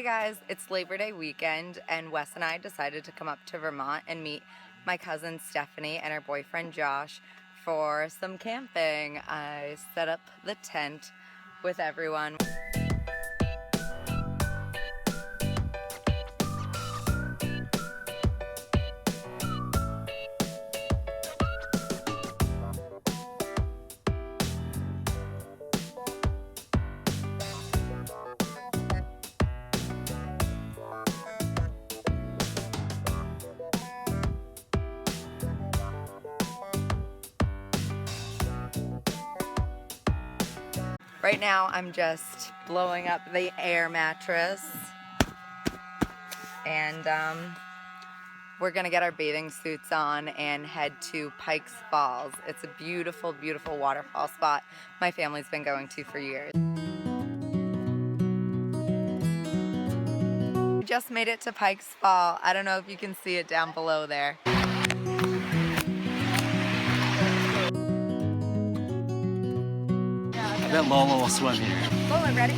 Hey guys, it's Labor Day weekend and Wes and I decided to come up to Vermont and meet my cousin Stephanie and her boyfriend Josh for some camping. I set up the tent with everyone. Right now, I'm just blowing up the air mattress, and we're gonna get our bathing suits on and head to Pikes Falls. It's a beautiful, beautiful waterfall spot my family's been going to for years. We just made it to Pikes Fall. I don't know if you can see it down below there. I bet Lola will swim here. Lola, ready?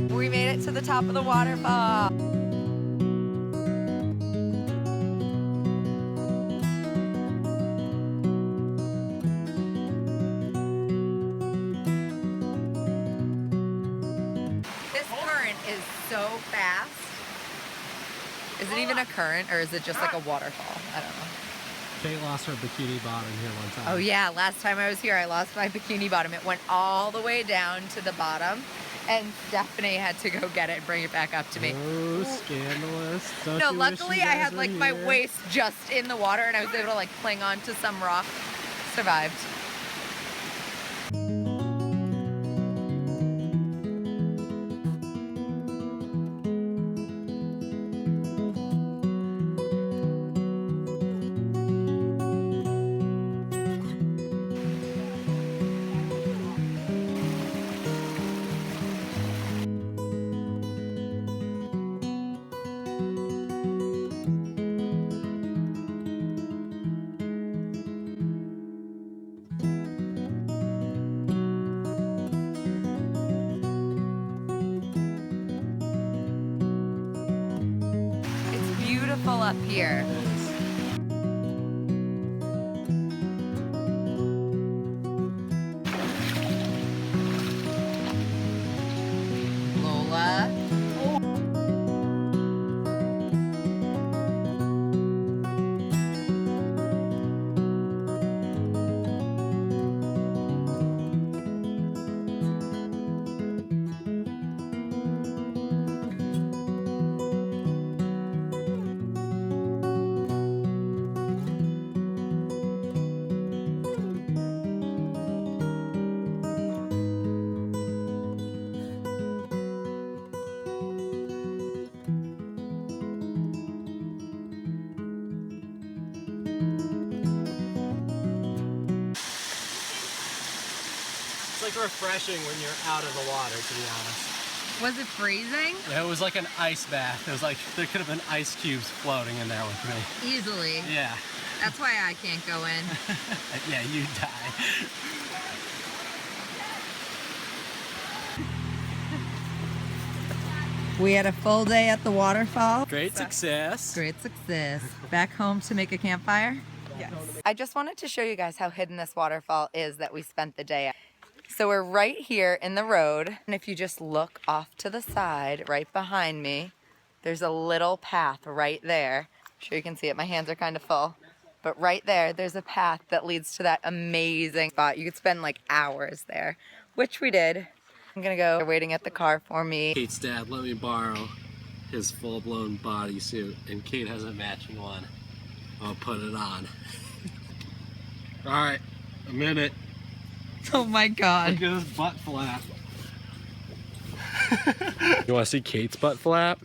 We made it to the top of the waterfall. This current is so fast. Is it even a current or is it just like a waterfall? I don't know. Kate lost her bikini bottom here one time. Oh yeah, last time I was here I lost my bikini bottom. It went all the way down to the bottom. And Stephanie had to go get it and bring it back up to me. Oh, scandalous. Don't No, you wish luckily you I guys had were like my here? waist just in the water and I was able to like cling on to some rock. Survived. Beautiful up here. Lola. It's like refreshing when you're out of the water, to be honest. Was it freezing? Yeah, it was like an ice bath. It was like there could have been ice cubes floating in there with me. Easily. Yeah. That's why I can't go in. Yeah, you die. We had a full day at the waterfall. Great success. Great success. Back home to make a campfire? Yes. I just wanted to show you guys how hidden this waterfall is that we spent the day at. So we're right here in the road, and if you just look off to the side, right behind me, there's a little path right there. I'm sure you can see it, my hands are kind of full. But right there, there's a path that leads to that amazing spot. You could spend like hours there, which we did. I'm gonna go, they're waiting at the car for me. Kate's dad let me borrow his full-blown bodysuit, and Kate has a matching one. I'll put it on. All right, I'm in it. Oh my God. Look at this butt flap. You want to see Kate's butt flap?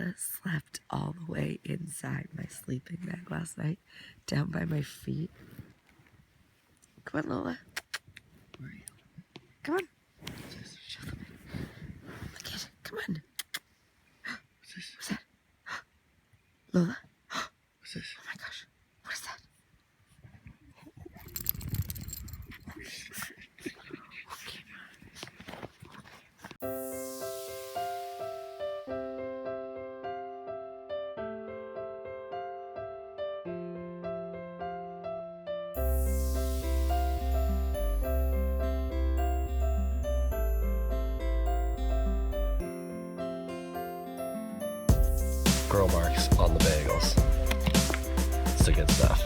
Lola slept all the way inside my sleeping bag last night, down by my feet. Come on, Lola. Where are you? Come on. Show them. Look at it. Come on. What's this? What's that? Lola? What's this? Oh my gosh. What is that? Grill marks on the bagels. It's the good stuff.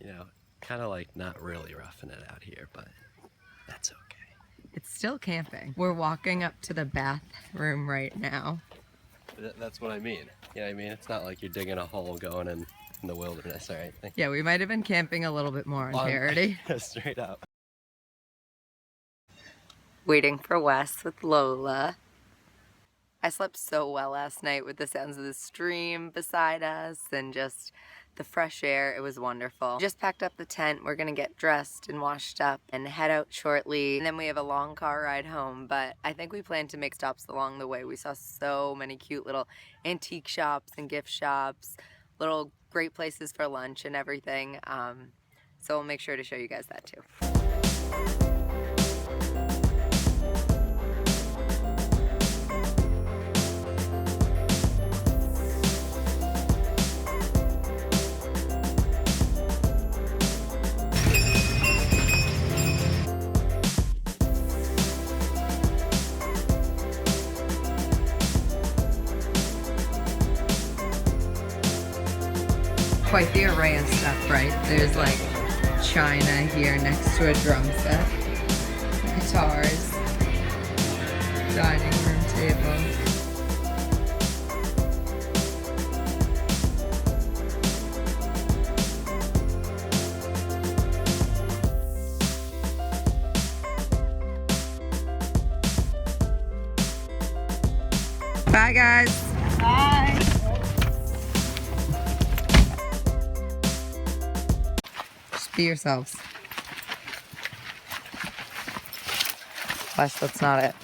You know, kind of like not really roughing it out here, but that's okay. It's still camping. We're walking up to the bathroom right now. That's what I mean. You know what I mean? It's not like you're digging a hole going in the wilderness or anything. Yeah, we might have been camping a little bit more on parody. Straight up. Waiting for Wes with Lola. I slept so well last night with the sounds of the stream beside us and just the fresh air. It was wonderful. Just packed up the tent. We're gonna get dressed and washed up and head out shortly. And then we have a long car ride home, but I think we plan to make stops along the way. We saw so many cute little antique shops and gift shops, little great places for lunch and everything. So we'll make sure to show you guys that too. Quite the array of stuff, right? There's like china here next to a drum set, guitars, dining room table. Bye guys. Bye. Be yourselves. Wes, that's not it.